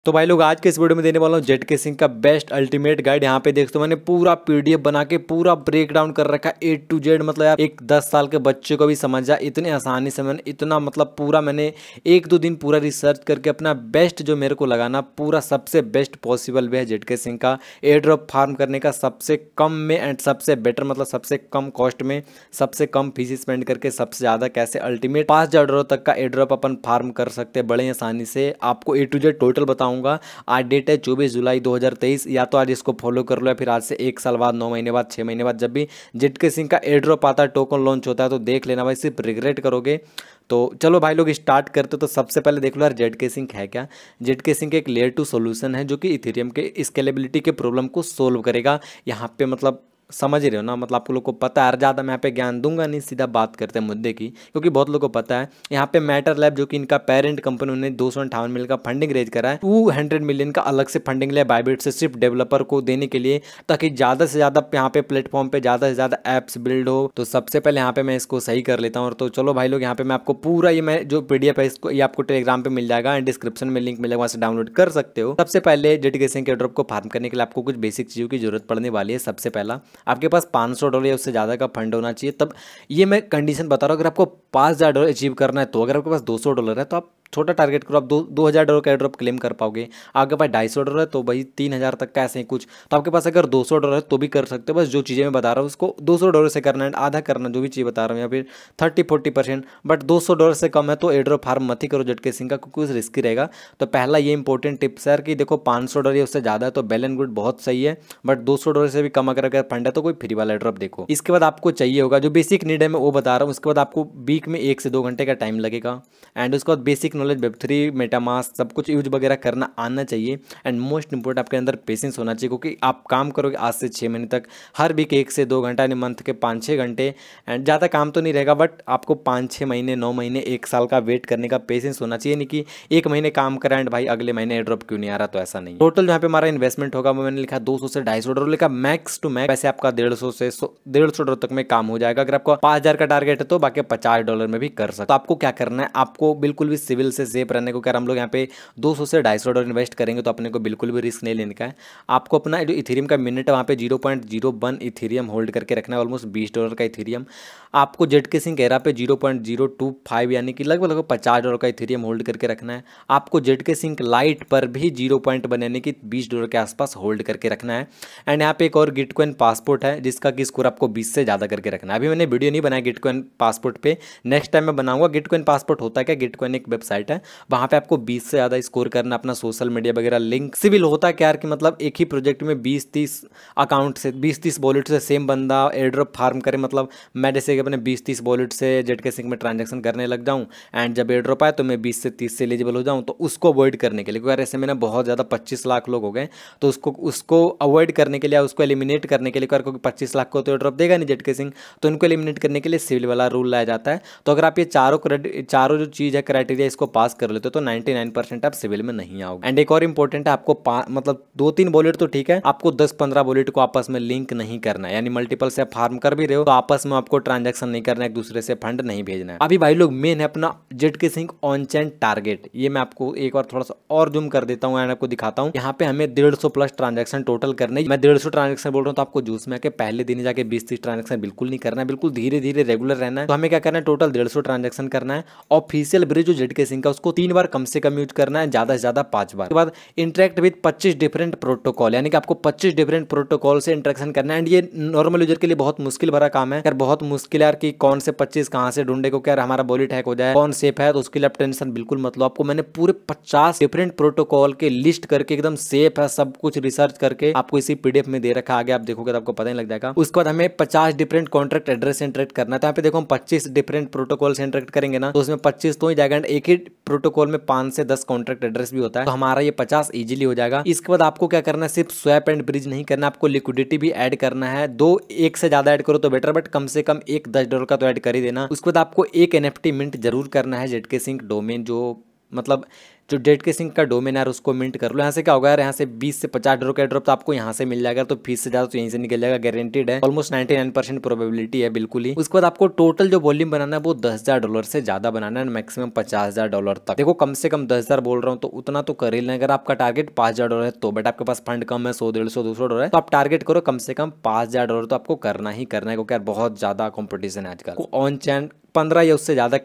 तो भाई लोग आज के इस वीडियो में देने वाला हूँ जेट केसिंग का बेस्ट अल्टीमेट गाइड। यहाँ पे देखते हो मैंने पूरा पीडीएफ बना के पूरा ब्रेक डाउन कर रखा है A to Z। मतलब यार एक 10 साल के बच्चे को भी समझ जाए इतने आसानी से मैंने इतना मतलब पूरा मैंने 1-2 दिन पूरा रिसर्च करके अपना बेस्ट जो मेरे को लगाना पूरा सबसे बेस्ट पॉसिबल वे है जेट केसिंग का एयर ड्रॉप फार्म करने का सबसे कम में एंड सबसे बेटर मतलब सबसे कम कॉस्ट में सबसे कम फीस स्पेंड करके सबसे ज़्यादा कैसे अल्टीमेट $5000 तक का एयर ड्रॉप अपन फार्म कर सकते हैं बड़े आसानी से। आपको A to Z टोटल बताऊंगा। आज डेट है 24 जुलाई 2023। या तो आज इसको फॉलो कर लो या फिर आज से 1 साल बाद 9 महीने बाद 6 महीने बाद जब भी जेट केसिंग का एयर ड्रॉप आता है टोकन लॉन्च होता है तो देख लेना भाई, सिर्फ रिग्रेट करोगे। तो चलो भाई लोग स्टार्ट करते। तो सबसे पहले देख लो यार जेट केसिंग है क्या। जेट केसिंग एक लेयर 2 सोल्यूशन है जो कि इथेरियम के स्केलेबिलिटी के प्रॉब्लम को सोल्व करेगा। यहाँ पे मतलब समझ रहे हो ना, मतलब आपको लोग को पता है। ज़्यादा मैं यहाँ पे ज्ञान दूंगा नहीं, सीधा बात करते हैं मुद्दे की, क्योंकि बहुत लोगों को पता है। यहाँ पे मैटर लैब जो कि इनका पेरेंट कंपनी, उन्होंने 258 मिलियन का फंडिंग रेज करा है। 200 मिलियन का अलग से फंडिंग लिया बाइबिट से सिर्फ डेवलपर को देने के लिए, ताकि ज़्यादा से ज़्यादा यहाँ पे प्लेटफॉर्म पे ज़्यादा से ज़्यादा ऐप्स बिल्ड हो। तो सबसे पहले यहाँ पे मैं इसको सही कर लेता हूँ। और तो चलो भाई लोग यहाँ पे मैं आपको पूरा ये मैं जो PDF है इसको ये आपको टेलीग्राम पे मिल जाएगा एंड डिस्क्रिप्शन में लिंक मिलेगा, वहाँ से डाउनलोड कर सकते हो। सबसे पहले जेट केसिंग के ड्रॉप को फार्म करने के लिए आपको कुछ बेसिक चीज़ों की जरूरत पड़ने वाली है। सबसे पहला आपके पास $500 या उससे ज़्यादा का फंड होना चाहिए। तब ये मैं कंडीशन बता रहा हूँ, अगर आपको $5000 अचीव करना है तो, अगर आपके पास $200 है तो आप छोटा टारगेट करो, आप $2000 का एयरड्रॉप क्लेम कर पाओगे। आपके पास $250 है तो भाई 3000 तक का ऐसे ही कुछ। तो आपके पास अगर $200 है तो भी कर सकते हो। बस जो चीज़ें मैं बता रहा हूँ उसको $200 से करना है, आधा करना जो भी चीज़ बता रहा हूँ, या फिर 30-40%। बट $200 से कम है तो एयरड्रॉप फार्म मत ही करो जेट केसिंग का, क्योंकि कुछ रिस्की रहेगा। तो पहला ये इंपॉर्टेंट टिप्स है कि देखो $500 या उससे ज़्यादा है तो वेल एंड गुड, बहुत सही है। बट $200 से भी कम अगर फंड है तो कोई फ्री वाला एयरड्रॉप देखो। इसके बाद आपको चाहिए होगा जो बेसिक नीड है मैं वो बता रहा हूँ। उसके बाद आपको वीक में 1 से 2 घंटे का टाइम लगेगा। एंड उसके बाद बेसिक नॉलेज Web3 मेटामास्क सब कुछ यूज वगैरह करना आना चाहिए। एंड मोस्ट इंपोर्टेंट आपके अंदर पेशेंस होना चाहिए, क्योंकि आप काम करोगे आज से 6 महीने तक, हर वीक 1 से 2 घंटा, यानी मंथ के 5-6 घंटे। एंड ज़्यादा काम तो नहीं रहेगा, बट आपको 5-6 महीने 9 महीने 1 साल का वेट करने का पेशेंस होना चाहिए। नहीं कि 1 महीने काम करा एंड भाई अगले महीने एयर ड्रॉप क्यों नहीं आ रहा, तो ऐसा नहीं। टोटल यहाँ पे हमारा इन्वेस्टमेंट होगा वो मैंने लिखा $200 से $250 लिखा, मैक्स टू मैक्स। वैसे आपका 150 से $150 तक में काम हो जाएगा। अगर आपको 5000 का टारगेट है तो बाकी $50 में भी कर सकते। तो आपको क्या करना है, आपको बिल्कुल भी सिविल से सेफ रहने को, क्या हम लोग यहाँ पे 200 से $250 इन्वेस्ट करेंगे तो अपने को बिल्कुल भी रिस्क नहीं लेने का है। आपको अपना जो इथेरियम का मिनट है वहाँ पे 0.01 इथेरियम होल्ड करके रखना है, ऑलमोस्ट $20 का इथेरियम। आपको जेट केसिंग कह रहा पे 0.025 यानी कि लगभग $50 का इथेरियम होल्ड करके रखना है। आपको जेट केसिंग लाइट पर भी 0.1 यानी कि $20 के आसपास होल्ड करके रखना है। एंड यहाँ पे एक और गिटकॉइन पासपोर्ट है जिसका कि स्कोर आपको 20 से ज़्यादा करके रखना है। अभी मैंने वीडियो नहीं बनाया गिटकॉइन पासपोर्ट पे, नेक्स्ट टाइम मैं बनाऊंगा। गिटकॉइन पासपोर्ट होता है क्या, गिटकॉइन एक वेबसाइट है, वहाँ पे आपको 20 से ज़्यादा स्कोर करना, अपना सोशल मीडिया वगैरह लिंक सिविल होता क्या यार कि मतलब एक ही प्रोजेक्ट में 20-30 अकाउंट से 20-30 वॉलेट से सेम बंदा एयर ड्रॉप फार्म करे। मतलब मैं जैसे कि अपने 20-30 वॉलेट से जेट केसिंग में ट्रांजेक्शन करने लग जाऊँ एंड जब एयर ड्रॉप आए तो मैं 20 से 30 से एलिजिबल हो जाऊँ, तो उसको अवॉइड करने के लिए, क्योंकि ऐसे मैंने बहुत ज़्यादा 25 लाख लोग हो गए, तो उसको अवॉइड करने के लिए, उसको एलिमिनेट करने के लिए, क्योंकि 25 लाख को तो एयर ड्रॉप देगा नहीं जेट केसिंग, तो इनको एलिमिनेट करने के लिए सिविल वाला रूल लाया जाता है। तो अगर आप ये चारों जो चीज़ है क्राइटेरिया इसको पास कर लेते हो तो 99% आप सिविल में नहीं आओगे। एंड एक और इंपॉर्टेंट है, आपको मतलब 2-3 वॉलेट तो ठीक है, आपको 10-15 वॉलेट को आपस में लिंक नहीं करना है। यानी मल्टीपल से फार्म कर भी रहे हो तो आपस में आपको ट्रांजैक्शन नहीं करना है, एक दूसरे से फंड नहीं भेजना है। अभी भाई लोग मेन है अपना jet casing on chain target. ये मैं आपको एक बार थोड़ा सा और जूम कर देता हूँ एंड आपको दिखाता हूँ। यहाँ पे हमें 150+ ट्रांजैक्शन टोटल करने। मैं 150 ट्रांजैक्शन बोल रहा हूँ तो आपको जूस में आके पहले दिन जाके 20-30 ट्रांजैक्शन बिल्कुल नहीं करना है, बिल्कुल धीरे धीरे रेगुलर रहना है। तो हमें क्या करना है, टोटल 150 ट्रांजैक्शन करना है। ऑफिशियल ब्रिज जो जेट केसिंग का उसको 3 बार कम से कम यूज करना है, ज्यादा से ज्यादा 5 बार। उसके बाद इंटरेक्ट विद 25 डिफरेंट प्रोटोकॉल, यानी कि आपको 25 डिफरेंट प्रोटोकॉल से इंटरेक्शन करना है। एंड ये नॉर्मल यूजर के लिए बहुत मुश्किल भरा काम है यार, बहुत मुश्किल यार कि कौन से 25 कहाँ से ढूंढे को, क्या हमारा वॉलेट हैक हो जाए, कौन सेफ है, तो उसके लिए आप टेंशन बिल्कुल मत लो। आपको मैंने पूरे 50 डिफरेंट प्रोटोकॉल के लिस्ट करके एकदम सेफ है सब कुछ रिसर्च करके आपको इसी PDF में दे रखा। आगे आप देखोगे तो आपको पता नहीं लग जाएगा। उसके बाद हमें 50 डिफरेंट कॉन्ट्रैक्ट एड्रेस से इंटरेक्ट करना है। तो यहाँ पे देखो हम 25 डिफरेंट प्रोटोकॉल से इंटरेक्ट करेंगे ना, तो उसमें 25 तो ही जाएगा। एक ही प्रोटोकॉल में 5 से 10 कॉन्ट्रैक्ट एड्रेस भी होता है, तो हमारा ये 50 इजीली हो जाएगा। इसके बाद आपको क्या करना है, सिर्फ स्वैप एंड ब्रिज नहीं करना, आपको लिक्विडिटी भी ऐड करना है। एक से ज्यादा ऐड करो तो बेटर, बट कम से कम एक $10 का तो ऐड कर ही देना। उसके बाद आपको एक NFT मिंट जरूर करना है जेट केसिंग डोमेन जो मतलब जो जेट के सिंक का डोमेन है उसको मिंट कर लो। यहाँ से क्या होगा यार, यहाँ से 20 से 50 डॉलर का ड्रॉप तो आपको यहाँ से मिल जाएगा, तो फीस से ज़्यादा तो यहीं से निकल जाएगा, गारंटीड है। ऑलमोस्ट 99% प्रोबेबिलिटी है बिल्कुल ही। उसके बाद आपको टोटल जो वॉल्यूम बनाना है वो $10,000 से ज़्यादा बनाना है, मैक्सिमम $50,000 तक। देखो कम से कम 10,000 बोल रहा हूँ तो उतना तो कर ही लेना। अगर आपका टारगेट $5,000 है तो, बट आपके पास फंड कम है, 100, 150, $200 है, तो आप टारगेट करो कम से कम $5,000 तो आपको करना ही करना है, क्योंकि यार बहुत ज़्यादा कॉम्पिटिशन है आजकल। ऑन चैन 15 या उससे ज़्यादा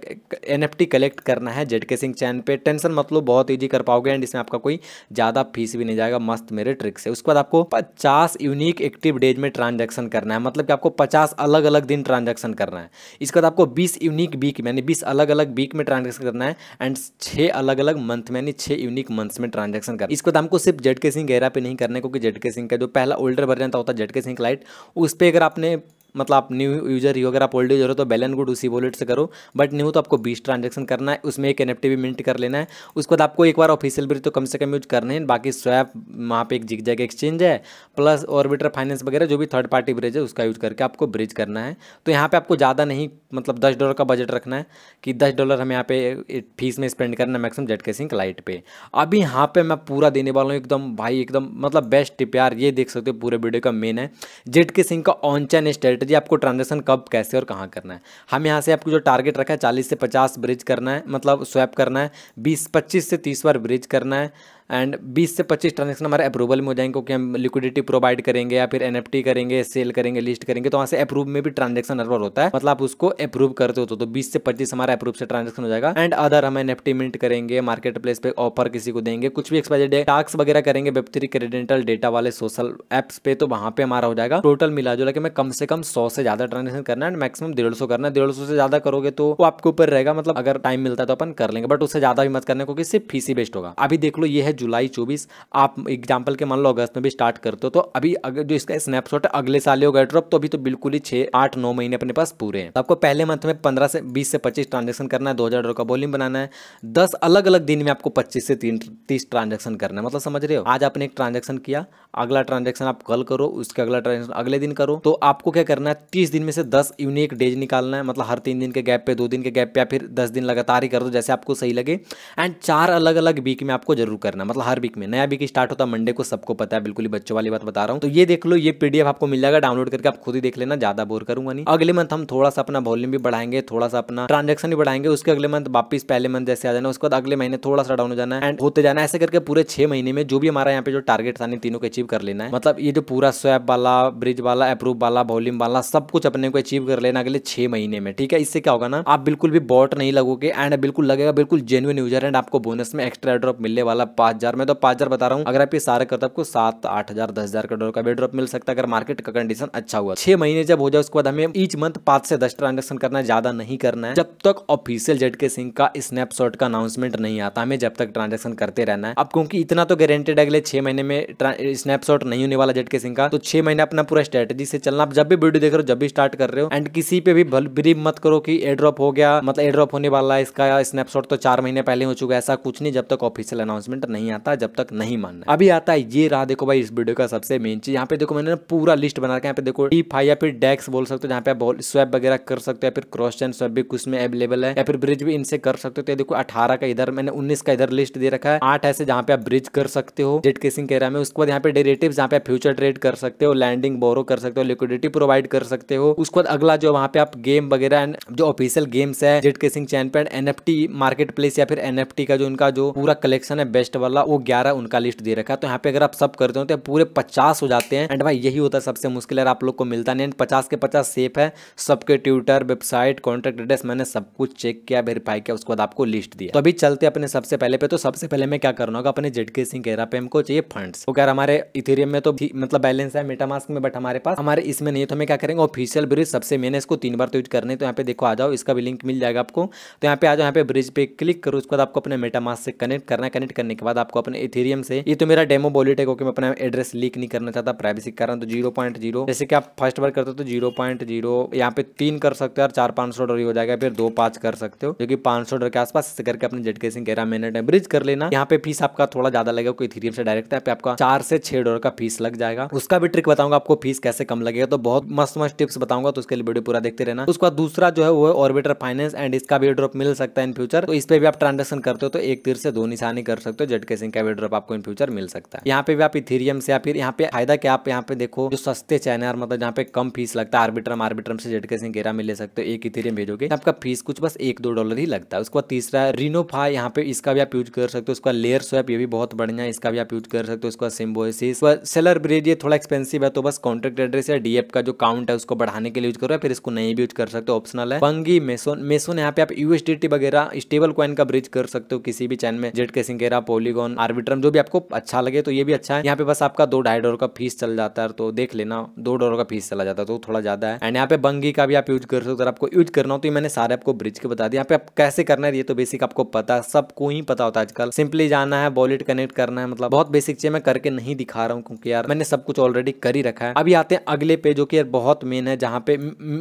NFT कलेक्ट करना है जेट के सिंक चैन पे। टेंशन मत लो, बहुत ईजी कर पाओगे एंड इसमें आपका कोई ज़्यादा फीस भी नहीं जाएगा, मस्त मेरे ट्रिक से। उसके बाद आपको 50 यूनिक एक्टिव डेज में ट्रांजैक्शन करना है, मतलब कि आपको 50 अलग अलग दिन ट्रांजैक्शन करना है। इसके बाद आपको 20 यूनिक वीक यानी 20 अलग अलग वीक में ट्रांजैक्शन करना है एंड 6 अलग अलग मंथ में यानी 6 यूनिक मंथ्स में ट्रांजैक्शन करना है। इसके बाद हमको सिर्फ जेट के सिंक एरा पे नहीं करना है, क्योंकि जेट के सिंक का जो पहला ओल्डर वर्जन था होता है जेट के सिंक लाइट, उस पर अगर आपने मतलब आप न्यू यूजर ही हो, अगर आप ओल्ड यूजर हो तो वेल एंड गुड उसी वॉलेट से करो, बट न्यू तो आपको 20 ट्रांजैक्शन करना है, उसमें एक NFT भी मिंट कर लेना है। उसके बाद आपको एक बार ऑफिशियल ब्रिज तो कम से कम यूज करना है, बाकी स्वैप वहाँ पे एक जिगजैग एक्सचेंज है प्लस ऑर्बिटर फाइनेंस वगैरह जो भी थर्ड पार्टी ब्रिज है उसका यूज करके आपको ब्रिज करना है। तो यहाँ पे आपको ज़्यादा नहीं, मतलब $10 का बजट रखना है कि $10 हमें यहाँ पे फीस में स्पेंड करना है मैक्सिमम जेट के सिंक लाइट पे। अभी यहाँ पे मैं पूरा देने वाला हूँ एकदम भाई, एकदम मतलब बेस्ट टिप यार, ये देख सकते हो पूरे वीडियो का मेन है जेट के सिंक का ऑन चैन स्ट्रेटजी, आपको ट्रांजेक्शन कब कैसे और कहाँ करना है। हम यहाँ से आपको जो टारगेट रखा है 40 से 50 ब्रिज करना है, मतलब स्वैप करना है, 25 से 30 बार ब्रिज करना है एंड 20 से 25 ट्रांजेक्शन हमारे अप्रूवल में हो जाएंगे, क्योंकि हम लिक्विडिटी प्रोवाइड करेंगे या फिर NFT करेंगे, सेल करेंगे, लिस्ट करेंगे, तो वहाँ से अप्रूव में भी ट्रांजेक्शन सर्वर होता है, मतलब आप उसको अप्रूव करते हो तो 20 से 25 हमारा अप्रूव से ट्रांजेक्शन हो जाएगा। एंड अदर हम NFT मिंट करेंगे, मार्केट प्लेस पे ऑफर किसी को देंगे, कुछ भी एक्सपायरी टास्क वगैरह करेंगे Web3 क्रेडेंशियल डेटा वाले सोशल एप्स पे, तो वहाँ पे हमारा हो जाएगा। टोटल मिला जुला के मैं कम से कम 100 से ज़्यादा ट्रांजेक्शन करना है एंड मैक्सिमम 150 करना है। 150 से ज़्यादा करोगे तो वो आपके ऊपर रहेगा, मतलब अगर टाइम मिलता है तो अपन कर लेंगे, बट उससे ज़्यादा भी मत करना क्योंकि सिर्फ फीस ही बेस्ट होगा। अभी देख लो ये है जुलाई 24, आप एग्जाम्पल के मान लो अगस्त में भी स्टार्ट करते हो, तो अभी अगर जो इसका स्नैपशॉट है अगले साल होगा ड्रॉप, तो अभी तो बिल्कुल ही 6, 8, 9 महीने अपने पास पूरे हैं। तो आपको पहले मंथ में 15 से 20 से 25 ट्रांजेक्शन करना है, $2,000 का वॉल्यूम बनाना है, 10 अलग अलग दिन में आपको 25 से 30 ट्रांजेक्शन करना है, मतलब समझ रहे हो। आज आपने एक ट्रांजेक्शन किया, अगला ट्रांजेक्शन आप कल करो, उसके अगला ट्रांजेक्शन अगले दिन करो, तो आपको क्या करना है 30 दिन में से 10 यूनिक डेज निकालना है, मतलब हर 3 दिन के गैप पे, 2 दिन के गैप पे, या फिर 10 दिन लगातार ही कर दो जैसे आपको सही लगे। एंड 4 अलग अलग वीक में आपको जरूर करना है, मतलब हर वीक में। नया वीक स्टार्ट होता है मंडे को, सबको पता है, बिल्कुल ही बच्चों वाली बात बता रहा हूँ। तो ये देख लो, ये PDF आपको मिल जाएगा, डाउनलोड करके आप खुद ही देख लेना, ज्यादा बोर करूंगा नहीं। अगले मंथ हम थोड़ा सा अपना वॉल्यूम भी बढ़ाएंगे, थोड़ा सा अपना ट्रांजेक्शन भी बढ़ाएंगे, उसके अगले मंथ वापिस पहले मंथ जैसे आ जाना, उसके बाद अगले महीने थोड़ा सा डाउन हो जाना है एंड होते जाना, ऐसे करके पूरे 6 महीने में जो भी हमारा यहाँ पे जो टारगेट था तीनों को अचीव कर लेना है। मतलब ये जो पूरा स्वैप वाला, ब्रिज वाला, अप्रूव वाला, वॉल्यूम वाला, सब कुछ अपने को अचीव कर लेना अगले 6 महीने में, ठीक है। इससे क्या होगा ना, आप बिल्कुल भी बॉट नहीं लगोगे एंड बिल्कुल लगेगा बिल्कुल जेन्युइन यूजर एंड आपको बोनस में एक्स्ट्रा ड्रॉप मिलने वाला 5,000। मैं तो 5,000 बता रहा हूँ, अगर आप ये सारे करते आपको 7, 8,000, 10,000 का डॉलर का भी ड्रॉप मिल सकता है अगर मार्केट का कंडीशन अच्छा हुआ। 6 महीने जब हो जाए उसके बाद हमें ईच मंथ 5 से 10 ट्रांजेक्शन करना है, ज्यादा नहीं करना है, जब तक ऑफिशियल जेट के सिंक का स्नैपशॉट का अनाउंसमेंट नहीं आता, हमें जब तक ट्रांजेक्शन करते रहना है। अब क्योंकि इतना तो गारंटेड अगले 6 महीने में स्नैपशॉट नहीं होने वाला जेट के सिंक का, तो 6 महीने अपना पूरा स्ट्रेटेजी से चलना। आप जब भी वीडियो देख रहे हो, जब भी स्टार्ट कर रहे हो, एंड किसी पे भी बिलीव मत करो कि एयर ड्रॉप हो गया, मतलब एयर ड्रॉप होने वाला है, इसका स्नैपशॉट तो 4 महीने पहले हो चुका है, ऐसा कुछ नहीं। जब तक ऑफिशियल अनाउंसमेंट नहीं आता, जब तक नहीं मानना। अभी आता है ये रहा, देखो भाई इस वीडियो का सबसे मेन चीज, यहाँ पे देखो मैंने पूरा लिस्ट बना रखा है। यहाँ पे देखो DeFi या फिर डेक्स बोल सकते हो, जहाँ पे आप स्वैप वगैरह कर सकते हो, या फिर क्रॉस चेन स्वैप भी कुछ में अवेलेबल है, या फिर ब्रिज भी इनसे कर सकते हो। तो देखो 18 का इधर मैंने 19 का इधर लिस्ट दे रखा है, 8 ऐसे जहाँ पे आप ब्रिज कर सकते हो जेट के सिंक एरा में। उसके बाद यहाँ पे डेरिवेटिव्स जहाँ पे आप फ्यूचर ट्रेड कर सकते हो, लैंडिंग बोरो कर सकते हो, लिक्विडिटी प्रोवाइड कर सकते हो। उसके बाद अगला जो वहाँ पे आप गेम वगैरह जो ऑफिशियल गेम्स है जेट के सिंक चैन पे, NFT मार्केट प्लेस या फिर NFT का जो उनका जो पूरा कलेक्शन है बेस्ट वाला, वो 11 उनका लिस्ट दे रखा है। तो यहाँ पे अगर आप सब करते हो तो पूरे 50 हो जाते हैं। एंड भाई यही होता है सबसे मुश्किल है, आप लोग को मिलता नहीं। 50 के 50 सेफ है, सबके ट्विटर, वेबसाइट, कॉन्टैक्ट एड्रेस मैंने सब कुछ चेक किया, वेरीफाई किया, उसके बाद आपको लिस्ट दिया। तो अभी चलते अपने सबसे पहले पे। तो सबसे पहले मैं क्या करना होगा, अपने जेट के सिंक एरा पे हमको चाहिए फंड्स। वो कह रहा हमारे इथेरियम में तो मतलब बैलेंस है, मेटामास्क में, बट हमारे पास हमारे इसमें नहीं है। तो हमें क्या करेंगे, ऑफिशियल ब्रिज सबसे मेन है, इसको 3 बार तो यूज करने। तो यहाँ पे देखो आ जाओ, इसका भी लिंक मिल जाएगा आपको। तो यहाँ पे आ जाओ, यहाँ पे ब्रिज पे क्लिक करो, उसके बाद आपको अपने मेटामास्क से कनेक्ट करना है। कनेक्ट करने के बाद आपको अपने इथेरियम से। ये तो मेरा डेमो वॉलेट है क्योंकि मैं अपना एड्रेस लीक नहीं करना चाहता प्राइवेसी के कारण। तो 0.0 जैसे कि आप फर्स्ट बार करते हो तो 0.0 यहाँ पे 3 कर सकते हो और 400-500 डॉलर हो जाएगा, फिर 2-5 कर सकते हो जो कि 500 डॉलर के आसपास। इसे करके अपने जेट केसिंग केरा मेनट में ब्रिज कर लेना। यहाँ पे फीस आपका थोड़ा ज्यादा लगेगा कोई इथेरियम से डायरेक्ट है, आपका 4 से 6 डॉलर का फीस लग जाएगा। उसका भी ट्रिक बताऊंगा आपको फीस कैसे कम लगेगा, तो बहुत मस्त मस्त टिप्स बताऊंगा, तो उसके लिए वीडियो पूरा देखते रहना। उसके बाद दूसरा जो है वो ऑर्बिटर फाइनेंस एंड इसका भी ड्रॉप मिल सकता है इन फ्यूचर। तो इस पे भी आप ट्रांजेक्शन करते हो तो एक तीर से दो निशानी कर सकते हो, जेट केसिंग का भी ड्रॉप आपको इन फ्यूचर मिल सकता है। यहाँ पे भी आप इथेरियम से या फिर यहाँ पे फायदा क्या, आप यहाँ पे देखो जो सस्ते चैन है मतलब जहाँ पे कम फीस लगता है, आर्बिट्रम से जेट केसिंग केरा में ले सकते हो। एक इथेरियम भेजोगे आपका फीस कुछ बस 1-2 डॉलर ही लगता है। उसके बाद तीसरा है रिनोफाई, यहाँ पे इसका भी आप यूज कर सकते हो। उसका लेयर स्वैप ये भी बहुत बढ़िया है, इसका भी आप यूज कर सकते हो। उसका सिम्बोसिस, सेलर ब्रिज ये थोड़ा एक्सपेंसिव है, तो बस कॉन्ट्रैक्ट एड्रेस या डीएफ का जो काउंट है उसको बढ़ाने के लिए यूज करो, फिर इसको नहीं भी यूज कर सकते हो, ऑप्शनल है। पंगी मेसोन यहाँ पे आप यूएसडीटी वगैरह स्टेबल कॉइन का ब्रिज कर सकते हो किसी भी चैन में, जेट केसिंग केरा, पॉलीगॉन, आर्बिट्रम जो भी आपको अच्छा लगे, तो ये भी अच्छा है। यहाँ पे बस आपका 2-2.5 डॉलर का फीस चल जाता है, तो देख लेना 2 डॉलर का फीस चला जाता है तो थोड़ा ज्यादा है। एंड यहाँ पे बंगी का भी आप यूज कर सकते हो अगर आपको यूज करना हो, तो मैंने सारे आपको ब्रिज के बता दिया। यहाँ पे आप कैसे करना है ये तो बेसिक आपको पता है, सबको ही पता होता है आजकल। सिंपली जाना है, वॉलेट कनेक्ट करना है, मतलब बहुत बेसिक चीज मैं करके नहीं दिखा रहा हूँ क्योंकि यार मैंने सब कुछ ऑलरेडी कर ही रखा है। अभी आते हैं अगले पे जो कि यार बहुत मेन है, जहाँ पे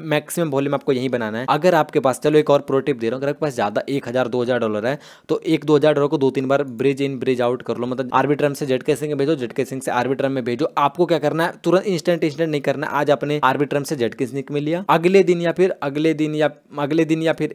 मैक्सिमम वॉल्यूम आपको यही बनाना है। अगर आपके पास, चलो एक और प्रो टिप दे रहा हूँ, अगर आपके पास ज्यादा 1,000-2,000 डॉलर है तो 1-2,000 डॉलर को 2-3 बार ब्रिज इन ब्रिज आउट कर लो, मतलब आर्बिट्रम से जेट केसिंग में भेजो, जेट केसिंग से आर्बिट्रम में भेजो। आपको क्या करना है, तुरंत इंस्टेंट नहीं करना। आज आपने आर्बिट्रम से जेट केसिंग में लिया, अगले दिन या फिर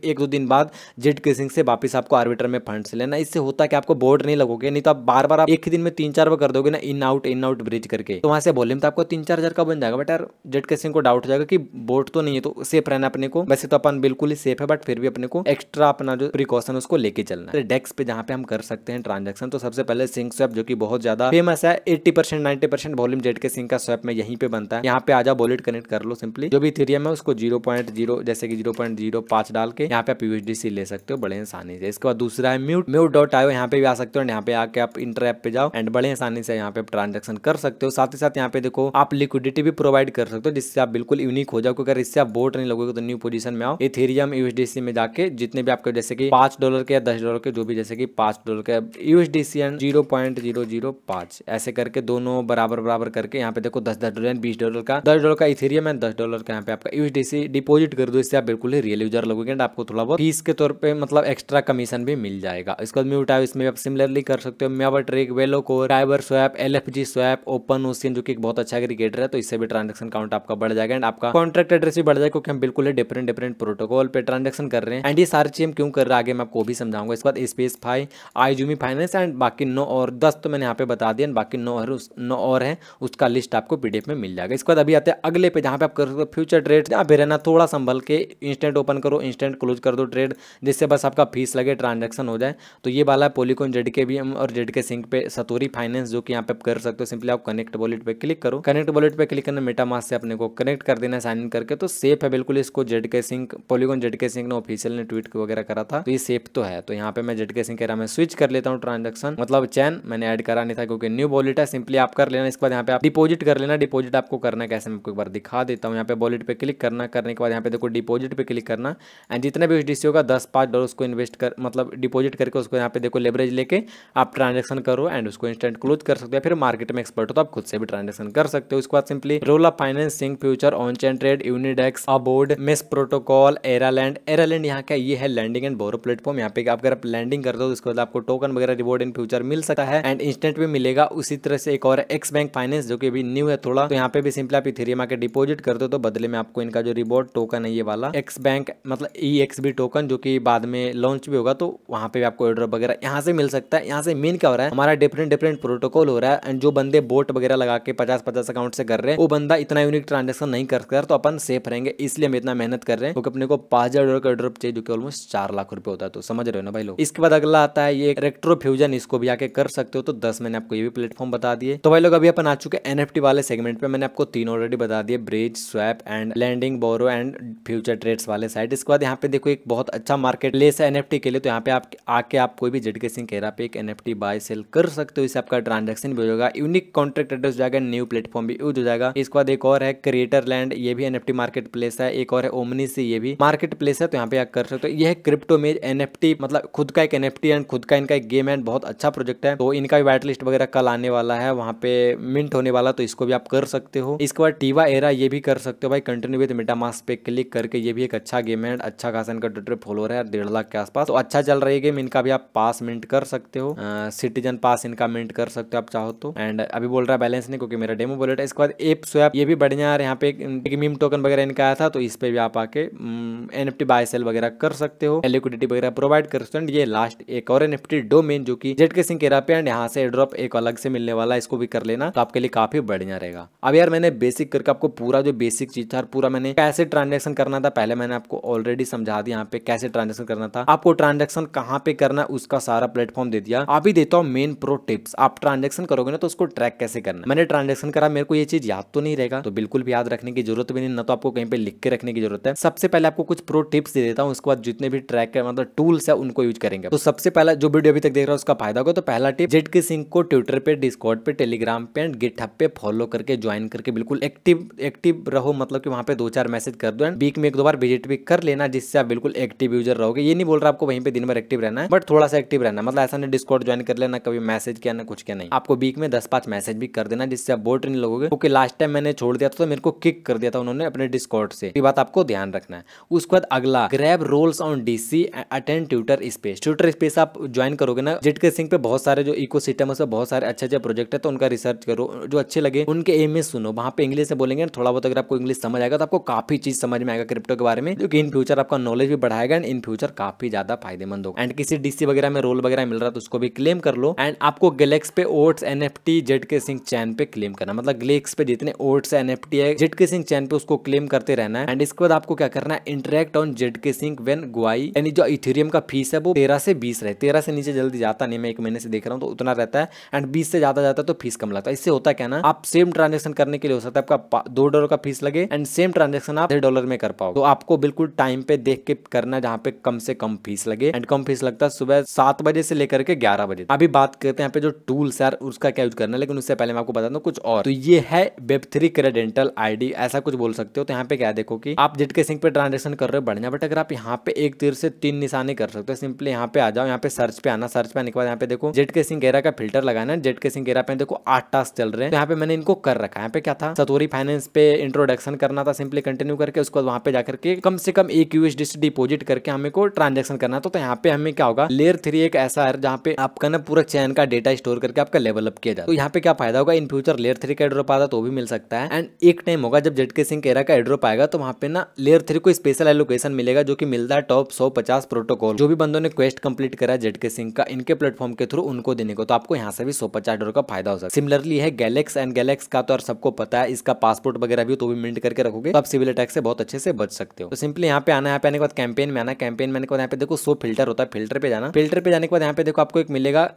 1-2 दिन बाद जेट केसिंग से वापस आपको आर्बिट्रम में फंड से लेना। इससे होता है कि आपको बोर्ड नहीं लगोगे, नहीं तो आप बार बार आप एक ही दिन में 3-4 बार कर दोगे ना इन आउट ब्रिज करके, तो वहां से वॉल्यूम तो आपको 3-4 हजार का बन जाएगा। बट यार जेट केसिंग को डाउट हो जाएगा कि बोर्ड तो नहीं है, तो सेफ रहना अपने को। वैसे तो अपन बिल्कुल ही सेफ है, बट फिर भी अपने को एक्स्ट्रा अपना जो प्रिकॉशन उसको लेके चलना है। डेक्स पे जहाँ पे हम कर सकते हैं ट्रांजेक्शन, तो सबसे पहले सिंक स्वैप जो कि बहुत ज्यादा फेमस है, 80% 90% वॉल्यूम जेट केसिंग का स्वैप में यहीं पे बनता है। यहाँ पे आ जाओ, वॉलेट कनेक्ट कर लो सिंपली, जो भी इथेरियम है उसको 0.0 जैसे कि 0.05 डाल के यहाँ पे आप यूएसडीसी ले सकते हो बड़े आसानी से। इसके बाद दूसरा है म्यूट.io, यहाँ पे भी आ सकते हो। यहाँ पे आके आप इंटर ऐप पे जाओ एंड बड़े आसानी से यहाँ पे ट्रांजेक्शन कर सकते हो। साथ ही साथ यहाँ पे देखो आप लिक्विडिटी भी प्रोवाइड कर सकते हो, जिससे आप बिल्कुल यूनिक हो जाओ, क्योंकि अगर इससे आप बोट नहीं लगोगे तो न्यू पोजीशन में आओ, इथेरियम यूएसडीसी में जाके जितने भी आपके जैसे कि 5 डॉलर के या 10 डॉलर के, जो भी जैसे कि 5 डॉलर के यूएसडीसी एंड 0.005 ऐसे करके दोनों बराबर करके यहाँ पे देखो 10 डॉलर 20 डॉलर का, 10 डॉलर का इथेरियम एंड 10 डॉलर का यहाँ पे आपका यूएसडीसी डिपॉजिट कर दो। इससे आप बिल्कुल ही रियल यूजर लगोगे एंड आपको थोड़ा बहुत फीस के तौर पे मतलब एक्स्ट्रा कमीशन भी मिल जाएगा। इसके बाद म्यूट आयो, इसमें आप सिमिलरली कर सकते हो मेवा ट्रेक, Velocore, Tyber swap, LFG swap, Open Ocean जो कि एक बहुत अच्छा एग्रीगेटर है, तो इससे भी ट्रांजेक्शन काउंट आपका बढ़ जाएगा एंड आपका कॉन्ट्रैक्ट एड्रेस भी बढ़ जाएगा, क्योंकि हम बिल्कुल डिफरेंट प्रोटोकॉल पे ट्रांजेक्शन कर रहे हैं। एंड ये सारी चीज हम क्यों कर रहे हैं आगे मैं आपको भी समझाऊंगा। इसके बाद स्पेसफाई, आईजूमी फाइनेंस एंड बाकी 9 और 10 तो मैंने यहाँ पे बता दिया, बाकी 9 और है, उसका लिस्ट आपको पीडीएफ में मिल जाएगा। इसके बाद अभी आते हैं अगले पे, जहाँ पे आप कर सकते हो फ्यूचर ट्रेड। यहाँ पे रहना थोड़ा संभल के, इंस्टेंट ओपन करो, इंस्टेंट क्लोज कर दो ट्रेड, जिससे बस आपका फीस लगे, ट्रांजेक्शन हो जाए। तो ये वाला पॉलीकॉइन जेडकेबीएम और जेडके सिंक पे सतोरी फाइनेंस जो कि यहाँ पे आप कर सकते हो। सिंपली आप कनेक्ट वॉलेट पे क्लिक करो, कनेक्ट वॉलेट पे क्लिक करना, मेटामास्क से अपने को कनेक्ट कर देना साइन इन करके, तो सेफ है बिल्कुल। इसको जेडके सिंक, पॉलीगॉन जेडके सिंक ने ऑफिशियल ने ट्वीट वगैरह करा था, तो ये सेफ तो है। तो यहाँ पे मैं जेडके सिंक कह रहा, मैं स्विच कर लेता हूँ ट्रांजेक्शन, मतलब चैन मैंने ऐड करा नहीं था क्योंकि न्यू वॉलेट है। सिंपली आप कर लेना। इसके बाद यहाँ पे आप डिपॉजिट कर लेना। डिपॉजिट आपको करना है कैसे, मैं आपको एक बार दिखा देता हूँ। यहाँ पे वॉलेट पे क्लिक करना, करने के बाद यहाँ पे देखो डिपॉजिट पे क्लिक करना एंड जितने भी यूएसडीसी होगा 10-5 डॉलर उसको इन्वेस्ट कर, मतलब डिपॉजिट करके उसको यहाँ पे देखो लेवरेज लेके आप ट्रांजेक्शन करो एंड उसको इंस्टेंट क्लोज कर सकते हो। फिर मार्केट में एक्सपर्ट हो तो आप खुद से भी ट्रांजेक्शन कर सकते हो। उसके बाद simply Rolla Finance, Sync Future, on chain trade, Unidex, अबोर्ड, मेस प्रोटोकॉल, एरालैंड यहाँ का ये है लैंडिंग एंड बोरो प्लेटफॉर्म। यहाँ पे आप अगर आप लैंडिंग करते हो तो उसके बाद आपको टोकन वगैरह रिवॉर्ड इन फ्यूचर मिल सकता है एंड इंस्टेंट भी मिलेगा। उसी तरह से एक और एक्स बैंक फाइनेंस जो कि अभी न्यू है थोड़ा, तो यहाँ पे भी सिंपली आप इथेरियम आके डिपॉजिट करते हो तो बदले में आपको इनका जो रिवॉर्ड टोकन है ये वाला एक्स बैंक मतलब EXB टोकन, जो कि बाद में लॉन्च भी होगा, तो वहाँ पे भी आपको एयरड्रॉप वगैरह यहाँ से मिल सकता है। यहाँ से मेन क्या हो रहा है, हमारा डिफरेंट प्रोटोकॉल हो रहा है एंड जो बंदे बोट वगैरह लगा के 50-50 अकाउंट से कर रहे हैं, वो बंदा इतना यूनिक ट्रांजेक्शन नहीं कर सकता, तो अपन सेफ रहेंगे। इसलिए हम इतना मेहनत कर रहे हैं, क्योंकि अपने को 5,000 डॉलर का एयरड्रॉप चाहिए, जो कि ऑलमोस्ट 4 लाख रुपए होता है। तो समझ रहे हो ना भाई लोग। इसके बाद अगला आता है ये रेट्रो फ्यूजन, इसको भी आके कर सकते हो। तो 10 मैंने आपको ये भी प्लेटफॉर्म बता दिए। तो भाई लोग अभी अपन आ चुके NFT वाले सेगमेंट पे, मैंने आपको 3 ऑलरेडी बता दिए, bridge, swap and lending, borrow and future trades वाले साइड। इसके बाद यहाँ पे देखो एक बहुत अच्छा मार्केट प्लेस है NFT के लिए, तो यहाँ पे आप आके आप कोई भी जेडके सिंह केरा पे एक NFT बाय सेल कर सकते हो। इससे आपका ट्रांजेक्शन भी हो जाएगा, यूनिक कॉन्ट्रैक्ट एड्रेस हो जाएगा, न्यू प्लेटफॉर्म भी यूज हो जाएगा। इसके बाद एक और है क्रिएटर लैंड, ये भी NFT मार्केट प्लेस है। एक और है ओमनी से, ये भी मार्केट प्लेस है, तो यहाँ पे आप कर सकते हो। ये है क्रिप्टो मेज NFT, मतलब खुद का एक NFT एंड खुद का इनका एक गेम एंड बहुत अच्छा प्रोजेक्ट है। तो इनका भी वाइट लिस्ट वगैरह कल आने वाला है, वहाँ पे मिंट होने वाला, तो इसको भी आप कर सकते हो। इसके बाद टीवा एरा ये भी कर सकते हो भाई, कंटिन्यू विद मेटामास्क पे क्लिक करके। ये भी एक अच्छा गेम है, अच्छा खासा इनका ट्विटर फॉलोअर है 1.5 लाख के आसपास, तो अच्छा चल रही है गेम। इनका भी आप पास मिंट कर सकते हो, सिटीजन पास इनका मिंट कर सकते हो आप चाहो तो। एंड अभी बोल रहा है बैलेंस नहीं, क्योंकि मेरा डेमो वॉलेट है। इसके बाद एप स्वैप ये भी बढ़िया है, यहाँ पे एक मीम टोकन वगैरह इनका आया था, तो इस पे भी आप आके एनएफटी बाय सेल वगैरह कर सकते हो, लिक्विडिटी वगैरह प्रोवाइड कर सकते हो। ये लास्ट एक और एनएफटी डोमेन जो कि जेड के सिंह केरा पे, एंड यहाँ से एड्रॉप एक अलग से मिलने वाला है, इसको भी कर लेना, तो आपके लिए काफी बढ़िया रहेगा। अब यार मैंने बेसिक करके आपको पूरा जो बेसिक चीज था, पूरा मैंने कैसे ट्रांजेक्शन करना था पहले मैंने आपको ऑलरेडी समझा दिया। यहाँ पे कैसे ट्रांजेक्शन करना था, आपको ट्रांजेक्शन कहाँ पे करना है उसका सारा प्लेटफॉर्म दे दिया। अभी देता हूँ मेन प्रो टिप्स। आप ट्रांजेक्शन करोगे ना तो उसको ट्रैक कैसे करना है। मैंने ट्रांजेक्शन करा, मेरे को ये चीज याद तो नहीं रहेगा, तो बिल्कुल भी याद रखने की जरूरत भी नहीं, ना तो आपको कहीं पे लिख के रखने की जरूरत है। सबसे पहले आपको कुछ प्रो टिप्स दे देता हूँ, उसके बाद जितने भी ट्रैक मतलब टूल्स है उनको यूज करेंगे। तो सबसे पहला जो वीडियो अभी तक देख रहा है उसका फायदा होगा। तो पहला टिप, जेड के सिंह को ट्विटर पे, डिस्कॉर्ड पे, टेलीग्राम पे एंड गिटहब पे फॉलो करके ज्वाइन करके बिल्कुल एक्टिव रहो, मतलब कि वहां पे 2-4 मैसेज कर दो एंड वीक में 1-2 बार विजिट भी कर लेना, जिससे आप बिल्कुल एक्टिव यूजर रहोगे। ये नहीं बोल रहा आपको वहीं पे दिन भर एक्टिव रहना है, बट थोड़ा सा एक्टिव रहना, मतलब ऐसा नहीं डिस्कॉर्ड ज्वाइन कर लेना, कभी मैसेज किया ना कुछ किया, नहीं। आपको वीक में 10-5 मैसेज भी कर देना, जिससे आप बोर नहीं लगोगे, क्योंकि लास्ट टाइम मैंने छोड़ दिया था तो मेरे को किक कर दिया था उन्होंने अपने डिस्कॉर्ड से, ये बात आपको ध्यान रखना है। उसके बाद अगला, grab rolls on DC, attend twitter space. Twitter space आप ज्वाइन करोगे ना, जेड के सिंह पे बहुत सारे जो इकोसिस्टम है बहुत सारे अच्छे अच्छे प्रोजेक्ट है, तो उनका रिसर्च करो, जो अच्छे लगे उनके एम में सुनो। वहां पे इंग्लिश से बोलेंगे थोड़ा बहुत, अगर आपको इंग्लिश समझ आएगा तो आपको काफी चीज समझ में आएगा क्रिप्टो के बारे में, जो कि इन फ्यूचर आपका नॉलेज भी बढ़ाएगा एंड इन फ्यूचर काफी ज्यादा फायदेमंद होगा। एंड किसी डीसी वगैरह में रोल वगैरह मिल रहा है तो उसको भी क्लेम कर लो। एंड आपको गैलेक्स पे ओट्स एनएफटी जेड के सिंह चैन पे क्लेम करना, मतलब गैलेक्स पे जितने ओट्स एनएफटी है जेड के सिंह चैन पे उसको क्लेम करते रहना है। एंड इसके बाद आपको क्या करना है, इंटरेक्ट ऑन जेड के सिंह व्हेन गुआई, यानी जो इथेरियम का फीस है वो 13 से 20 रहे। 13 से नीचे जल्दी जाता नहीं, मैं 1 महीने से देख रहा हूँ तो उतना रहता है, एंड 20 से ज्यादा जाता है तो फीस कम लगता है। इससे होता क्या ना, आप सेम ट्रांजेक्शन करने के लिए हो सकता है आपका $2 का फीस लगे एंड सेम ट्रांजेक्शन आप $10 में कर पाओ। तो आपको बिल्कुल टाइम पे देख के करना जहाँ पे कम से कम फीस लगे, एंड कम फीस लगता है सुबह 7 बजे से लेकर के 11 बजे। अभी बात करते हैं यहाँ पे जो टूल्स यार उसका क्या यूज करना है, लेकिन उससे पहले मैं आपको बता दूं कुछ और। तो ये है Web3 क्रेडेंटल आईडी, ऐसा कुछ बोल सकते हो। तो यहाँ पे क्या देखो कि आप जेड के सिंह पे ट्रांजेक्शन कर रहे हो बढ़िया, बट अगर आप यहाँ पे एक तीर से 3 निशाने कर सकते हो। सिंपली यहाँ पे आ जाओ, यहाँ पे सर्च पे आना, सर्च पे आने के बाद यहाँ पे देखो जेड के सिंह गेरा का फिल्टर लगाना है। जेड के सिंह गेरा पे देखो 8 टास्क चल रहे हैं, तो यहाँ पे मैंने इनको कर रखा है। यहाँ पे क्या था, सतोरी फाइनेंस पे इंट्रोडक्शन करना था, सिंपली कंटिन्यू करके उसको वहां पे जाकर के कम से कम 1 USDC डिपॉजिट करके हमें को ट्रांजेक्शन करना था। तो यहाँ पे हमें क्या होगा, लेयर 3 एक ऐसा है जहाँ पे आपका ना पूरा चैन का डेटा स्टोर करके आपका लेवल अप किया जाता है। तो यहाँ पे क्या फायदा होगा, इन फ्यूचर लेयर 3 का एड्रॉप आता तो भी मिल सकता है। एंड एक टाइम होगा जब जेड के सिंह केरा का एड्रॉप आएगा तो वहाँ पे ना लेयर 3 को स्पेशल एलोकेशन मिलेगा, जो कि मिलता है टॉप 150 प्रोटोकॉल। जो भी बंदों ने क्वेस्ट कंप्लीट करा है जेड के सिंह का इनके प्लेटफॉर्म के थ्रू उनको देने को, तो आपको यहाँ से भी $150 का फायदा हो सकता है। सिमिलरली है गैलेक्स, एंड गैलेक्स का तो सबको पता है, इसका पासपोर्ट वगैरह भी तो भी मिंट करके रखोगे तो आप सिविल अटैक से बहुत अच्छे से बच सकते हो। तो सिंपली यहाँ पे आना, यहाँ पे आने के बाद कैंपेन में आना, कैंपेन में आने के बाद यहाँ पे देखो 100 फिल्टर होता है, फिल्टर पे जाना। फिल्टर पे जाने के बाद यहाँ पे देखो आपको एक मिलेगा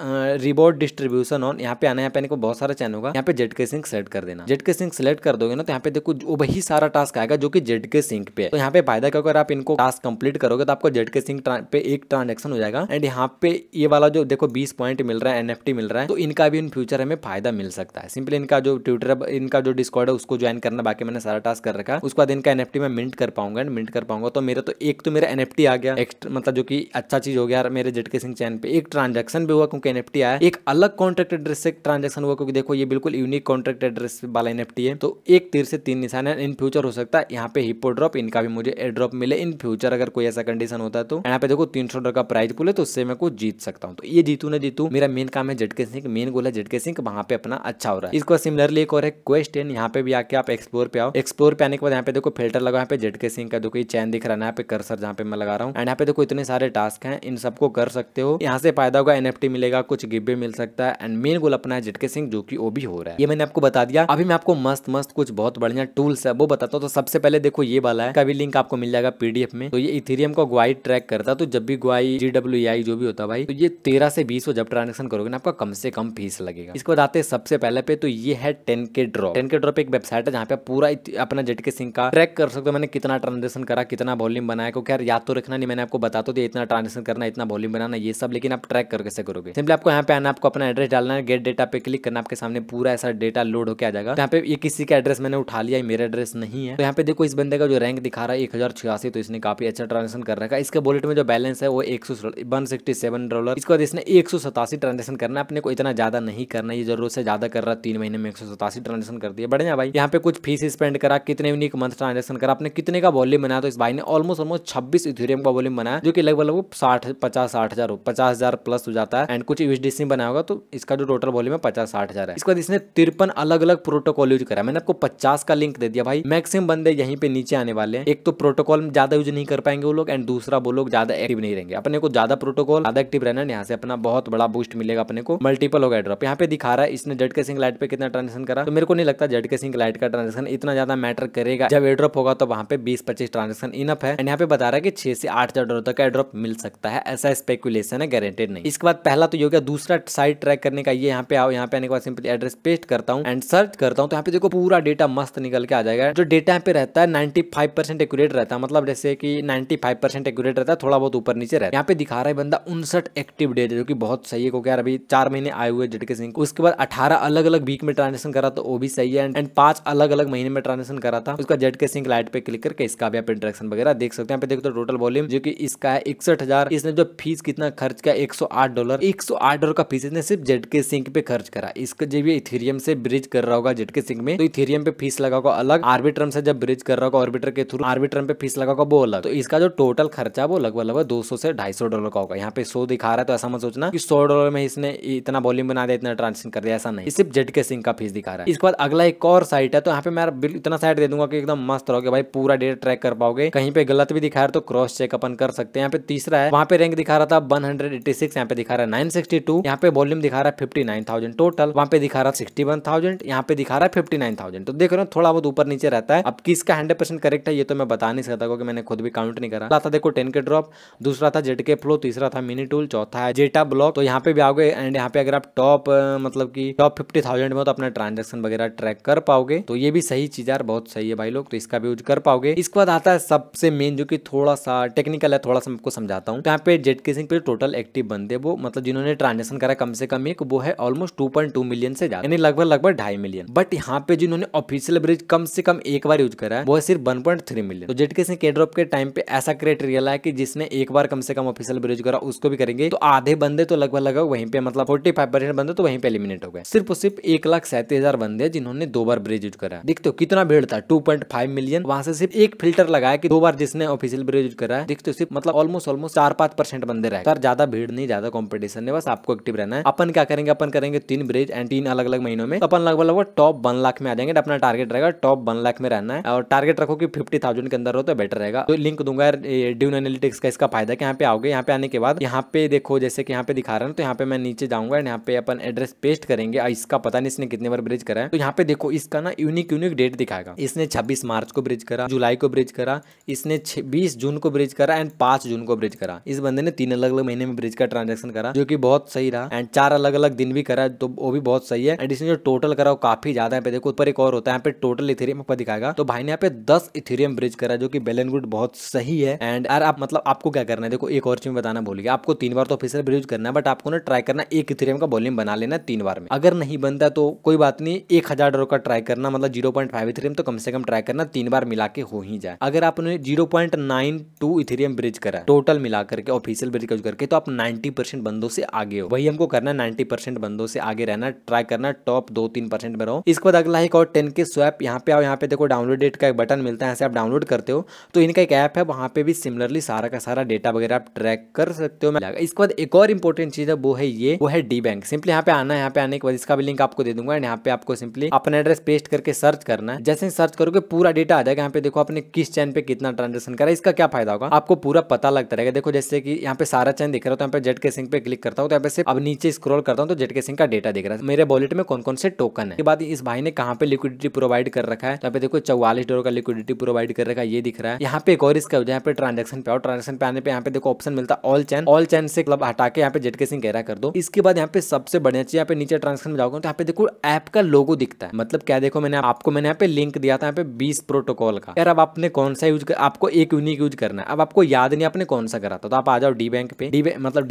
रिवॉर्ड डिस्ट्रीब्यूशन ऑन, यहाँ पे आना, यहाँ पे आने को बहुत सारा चैन होगा, यहाँ पे जेड के सिंह सेलेक्ट कर देना। जेड के सिंह सेलेक्ट कर दोगे ना तो यहाँ पे देखो वही सारा टास्क आएगा जो कि जेड के सिंह पे है। तो यहाँ पे फायदा क्या, अगर आप इनको टास्क कंप्लीट करोगे तो आपको जेड के सिंह पे एक ट्रांजेक्शन हो जाएगा। एंड यहाँ पे ये वाला जो देखो 20 पॉइंट मिल रहा है, एनएफटी मिल रहा है, तो इनका भी इन फ्यूचर हमें फायदा मिल सकता है। सिंपली इनका जो ट्विटर, इनका जो डिस्कॉर्ड है उसको ज्वाइन करना, बाकी मैंने सारा टास्क कर रखा है। उसके बाद इनका एनएफटी में मिंट कर पाऊंगा, एंड मिंट कर पाऊंगा तो मेरा तो एक तो मेरा एनएफटी आ गया एक्स्ट्रा, मतलब जो कि अच्छा चीज हो गया मेरे जेड के सिंह चैन पे। एक ट्रांजेक्शन भी हुआ क्योंकि एनएफटी आया, एक अलग कॉन्ट्रैक्ट एड्रेस से ट्रांजेक्शन हुआ क्योंकि देखो ये बिल्कुल यूनिक कॉन्ट्रैक्ट एड्रेस वाला एनएफटी है। तो एक तीर से 3 निशान है। इन फ्यूचर हो सकता है यहाँ पे हिप्पो ड्रॉप, इनका भी मुझे एयर ड्रॉप मिले इन फ्यूचर, अगर कोई ऐसा कंडीशन होता है। तो यहाँ पे देखो $300 का प्राइज पुल है, तो उससे मैं कुछ जीत सकता हूँ। तो ये जीतू ना जीतू, मेरा मेन काम है जेड के सिंह, मेन गोल है जेड के सिंह वहां पे अपना अच्छा हो रहा है। इसको सिमिलरली एक और है क्वेस्ट है, यहाँ पे भी आके आप एक्सप्लोर पे आओ। एक्सप्लोर पे आने के बाद यहाँ पे देखो फिल्टर लगा, यहाँ पे जेड के सिंह का देखो ये चैन दिख रहा है, यहाँ पे कर्सर जहाँ पे मैं लगा रहा हूँ। एंड यहाँ पे देखो इतने सारे टास्क हैं, इन सबको कर सकते हो। यहाँ से फायदा होगा, एनएफटी मिलेगा, कुछ गिफ्ट मिल सकता है। एंड मेन गोल अपना है जेड के सिंह, जो कि वो भी हो रहा है। ये मैंने आपको बता दिया। अभी मैं आपको मस्त मस्त कुछ बहुत बढ़िया टूल्स है वो बताता हूँ। तो सबसे पहले देखो ये वाला है, का भी लिंक आपको मिल जाएगा पीडीएफ में। तो ये इथेरियम का गुआई ट्रैक करता है, तो जब भी गुआई GWEI जो भी होता है भाई, तो ये 13 से 20 जब ट्रांजेक्शन करोगे ना आपका कम से कम फीस लगेगा। इसके बाद आते हैं सबसे पहले पे, तो ये है 10K ड्रॉप। 10K ड्रॉप एक वेबसाइट है जहाँ पे पूरा अपना जेड के सिंह का ट्रैक कर सकते हो। मैंने कितना ट्रांजेक्शन करा, कितना वॉल्यूम बनाया, क्योंकि यार याद तो रखना नहीं, मैंने आपको बता तो दिया इतना ट्रांजेक्शन करना, इतना वॉल्यूम बनाना, ये सब, लेकिन आप ट्रैक कर कैसे करोगे। सिंपली आपको यहाँ पे आना, आपको अपना एड्रेस डालना है, गेट डेटा पे क्लिक करना, आपके सामने पूरा ऐसा डेटा लोड होकर आ जाएगा। यहाँ पे ये किसी का एड्रेस मैंने उठा लिया, मेरा एड्रेस नहीं है। तो यहाँ पे देखो इस बंदे का जो रैंक दिखा रहा है 1086, तो इसने काफी अच्छा ट्रांजेक्शन कर रखा है। इसके वॉलेट में जो बैलेंस है वो $167। इसके बाद इसने 187 ट्रांजेक्शन करना है अपने को, इतना ज्यादा नहीं करना, ये जरूरत से ज्यादा कर रहा है। 3 महीने में 187 ट्रांजेक्शन कर दिया, बढ़िया भाई। यहाँ पे कुछ फीस स्पेंड करा, कितने यूनिक मंथ ट्रांजेक्शन करा, अपने कितने का वॉल्यूम बनाया, तो इस भाई ने ऑलमोस्ट 26 इथेरियम का वॉल्यूम बनाया, जो कि लगभग 50-60 प्लस हो जाता है। एंड कुछ यूएसडीसी बनाया होगा, तो इसका जो टोटल वॉल्यूम है 50-60 है। इसके बाद इसने 53 अलग अलग प्रोटोकॉल यूज करा। मैंने आपको 50 का लिंक दे दिया भाई। मैक्सिमम बंदे यहीं पे नीचे आने वाले हैं। एक तो प्रोटोकॉल ज्यादा यूज नहीं कर पाएंगे वो लोग, एंड दूसरा वो लोग ज्यादा एक्टिव नहीं रहेंगे। अपने को ज्यादा प्रोटोकॉल ज्यादा एक्टिव रहना है, यहाँ से अपना बहुत बड़ा बूस्ट मिलेगा अपने को, मल्टीपल होगा ड्रॉप। यहाँ पे दिखा रहा है इसने जेडके सिंह लाइट पे कितना ट्रांजेक्शन करा, तो मेरे को नहीं लगता जेडके सिंह लाइट का ट्रांजेक्शन इतना ज्यादा मैटर करेगा। जब एड्रॉप होगा तो वहाँ पे 20-25 ट्रांजेक्शन इनफ है। एंड यहाँ पे बता रहा है कि 6 से 8 हजार डॉलर तक का एड्रॉप मिल सकता है, ऐसा स्पेकुलेशन है, गारंटेड नहीं। इसके बाद पहला तो ये हो गया। दूसरा साइट ट्रैक करने का, ये यहाँ पे आओ, यहाँ पे आने के बाद सिंपली एड्रेस पेस्ट करता हूँ एंड सर्च करता हूँ, तो यहाँ पे देखो पूरा डेटा मस्त निकल के आ जाएगा। जो डेटा यहाँ पे रहता है 95% एक्यूरेट रहता है, मतलब जैसे कि 95% एक्यूरेट रहता है, थोड़ा बहुत ऊपर नीचे रहता है। यहाँ पे दिखा रहा है बंदा 59 एक्टिव डेज, जो कि बहुत सही है, क्योंकि यार अभी 4 महीने आए हुए जेडके सिंह। उसके बाद 18 अलग अलग वीक में ट्रांजेक्शन करा, तो वो भी सही है। एंड 5 अलग अलग महीने में ट्रांजेक्शन करा था। उसका जेडके सिंह लाइट पे क्लिक करके इसका भी आप इंटरेक्शन वगैरह देख सकते हैं। यहाँ पे देखो तो टोटल वॉल्यूम जो कि इसका है 61,000। इसने जो फीस कितना खर्च किया, $108 का फीस इसने सिर्फ जेडके सिंह पे खर्च करा। इसका जब ये इथेरियम से ब्रिज कर रहा होगा जेडके सिंह में, तो इथेरियम पे फीस लगा होगा अलग, आर्बिट्रम से जब ब्रिज कर रहा होगा ऑर्बिटर के थ्रू, आर्बिट्रम पे फीस लगा होगा वो अलग। तो इसका जो टोटल खर्चा वो लगभग 200 से $250 का होगा। यहाँ पे 100 दिखा रहा है, तो ऐसा मत सोचना कि $100 में इसने इतना वॉल्यूम बना दिया, इतना ट्रांजेक्शन कर दिया, ऐसा नहीं। सिर्फ जेडके सिंह का फीस दिखा रहा है। इसके बाद अगला एक और साइट है, तो यहाँ पे मैं इतना साइट दे दूंगा कि एकदम मस्त रहोगे भाई, पूरा डेटा ट्रैक कर पाओगे। कहीं पे गलत भी दिखा रहा है तो क्रॉस चेक अपन कर सकते हैं। यहाँ पे तीसरा है, वहाँ पे रैंक दिखा रहा था 186, यहाँ पे दिखा रहा है 962, यहाँ पे वॉल्यूम दिखा रहा है 59,000 टोटल, वहाँ पे दिखा रहा है 61,000, यहाँ पे दिखा रहा है 59,000। तो देख रहे हो थोड़ा बहुत ऊपर नीचे रहता है। अब किसका 100% करेक्ट है ये तो मैं बता नहीं सकता, क्योंकि मैंने खुद भी काउंट नहीं करा। था देखो 10 के ड्रॉप, दूसरा था जेडके फ्लो, तीसरा था मिनी टूल, चौथा है जेटा ब्लॉक। तो यहाँ पे भी आओगे एंड यहाँ पे अगर आप टॉप मतलब की टॉप 50,000 में तो अपना ट्रांजेक्शन वगैरह ट्रैक कर पाओगे। तो ये भी सही चीज यार, बहुत सही है भाई लोग, तो इसका भी यूज कर पाओगे। इसके बाद आता है सबसे मेन, जो कि थोड़ा सा टेक्निकल है, थोड़ा सा आपको समझाता हूँ। यहाँ पे जेडके सिंह पे टोटल एक्टिव बंदे वो मतलब जिन्होंने ट्रांजेक्शन करा कम से कम एक, वो है ऑलमोस्ट 2.2 मिलियन से ज्यादा, यानी लगभग 2.5 मिलियन। बट यहाँ पे जिन्होंने ऑफिशियल ब्रिज कम से कम एक बार यूज करा है वो है सिर्फ 1.3 मिलियन। तो जेडके सिंह के ड्रॉप के टाइम पे ऐसा क्राइटेरिया है कि जिसने एक बार कम से कम ऑफिशियल ब्रिज करा उसको भी करेंगे, तो आधे बंदे तो लगभग वहीं पे मतलब 45% बंदे तो वहीं पे एलिमिनेट हो गए। सिर्फ 1,37,000 बंदे जिन्होंने 2 बार ब्रिज यूज करा। देखते हो कितना भीड़ था, 2.5 मिलियन। वहां से सिर्फ एक फिल्टर लगाया कि 2 बार जिसने ऑफिशियल ब्रिज यूज करा है। देखते हो सिर्फ मतलब ऑलमोस्ट 4-5% बंदे रहे। सर ज्यादा भीड़ नहीं, ज्यादा कॉम्पिटिशन है, बस आपको एक्टिव रहना है। अपन क्या करेंगे, अपन करेंगे 3 ब्रिज एंड 3 अलग अलग महीनों में, तो अपन लगभग टॉप 1 लाख में आ जाएंगे। अपना टारगेट रहेगा टॉप 1 लाख में रहना है, और टारगेट रखो कि 50,000 के अंदर हो तो बेटर रहेगा। तो लिंक दूंगा ड्यून एनालिटिक्स का। इसका फायदा कि यहाँ पे आओगे, यहाँ पे आने के बाद यहाँ पे देखो जैसे कि यहाँ पे दिखा रहा है, तो यहाँ पे मैं नीचे जाऊंगा एंड यहाँ पे अपन एड्रेस पेस्ट करेंगे। इसका पता नहीं इसने कितने बार ब्रिज करा है, तो यहाँ पे देखो इसका ना यूनिक डेट दिखाएगा। इसने 26 मार्च को ब्रिज करा, जुलाई को ब्रिज करा, इसने 20 जून को ब्रिज करा एंड 5 जून को ब्रिज करा। इस बंदे ने 3 अलग अलग महीने में ब्रिज का ट्रांजेक्शन करा, जो कि बहुत सही रहा। एंड 4 अलग अलग दिन भी करा, तो वो भी बहुत सही है। एंड इसने जो टोटल करा वो काफी ज्यादा है। देखो ऊपर एक और होता है, यहाँ पे टोटल इथेरियम आपको दिखाएगा। तो भाई ने यहाँ पे 10 इथेरियम ब्रिज करा, जो कि वेल एंड गुड, बहुत सही है। एंड यार आप मतलब आपको क्या करना है, देखो एक और चीज बताना भूल गया, आपको 3 बार तो ऑफिशियल ब्रिज करना है, बट आपको ना ट्राई करना एक इथेरियम का वॉल्यूम बना लेना 3 बार में। अगर नहीं बनता तो कोई बात नहीं, $1,000 का ट्राई करना, मतलब 0.5 इथेरियम तो कम से कम ट्राई करना 3 बार मिला के हो ही जाए। अगर आपने 0.92 इथेरियम ब्रिज करा टोटल मिला करके ऑफिशियल ब्रिज यूज करके, तो आप 90% बंदों से आगे हो। वही हमको करना है, 90% बंदों से आगे रहना, ट्राई करना टॉप 2-3% में रहो। इसके बाद अगला एक और 10 के स्वैप। यहाँ पे आओ, यहाँ पे देखो डाउनलोड डेट का एक बटन मिलता है, ऐसे आप डाउनलोड करते हो तो इनका एक ऐप है, वहाँ पे भी सिमिलरली सारा का सारा डेटा वगैरह आप ट्रैक कर सकते हो। इसके बाद एक और इंपॉर्टेंट चीज है, वो है डी बैंक। सिंपली यहाँ पे आना है, यहाँ पे आने के बाद इसका भी लिंक आपको दे दूंगा। यहाँ पे आपको सिंपली अपना एड्रेस पेस्ट करके सर्च करना है। जैसे सर्च करोगे पूरा डेटा आ जाएगा। यहाँ पे देखो आपने किस चैन पे कितना ट्रांजेक्शन करा, इसका क्या फायदा होगा आपको पूरा पता लगता रहेगा। देखो जैसे कि यहाँ पे सारा चैन दिख रहा है, तो यहाँ पे जेडके सिंह पे क्लिक करता हूँ, तो यहाँ पे सिर्फ अब नीचे स्क्रॉल करता हूँ तो जेडके सिंह का डेटा दिख रहा है, मेरे वॉलेट में कौन कौन से टोकन है। के बाद इस भाई ने कहाँ पे लिक्विडिटी प्रोवाइड कर रखा है, तो यहाँ पे देखो $44 का लिक्विडिटी प्रोवाइड कर रखा है, ये दिख रहा है। यहाँ पे एक और इसका यहाँ पे ट्रांजेक्शन पे आओ, ट्रांजेक्शन पे आने पे यहाँ पे देखो ऑप्शन मिलता है ऑल चैन से क्लब हटा के यहाँ पे जेडके सिंह कह कर दो। इसके बाद यहाँ पे सबसे बढ़िया चीज, यहाँ पे नीचे ट्रांजेक्शन में जाओगे तो यहाँ पे देखो ऐप का लोगो दिखता है। मतलब क्या देखो मैंने यहाँ पे लिंक दिया था यहाँ पे 20 प्रोटोकॉल का। यार अब आपने कौन सा यूज कर, आपको एक यूनिक यूज करना है। अब आपको याद नहीं आपने कौन सा करा था, तो आप आ जाओ डी बैंक पे, डी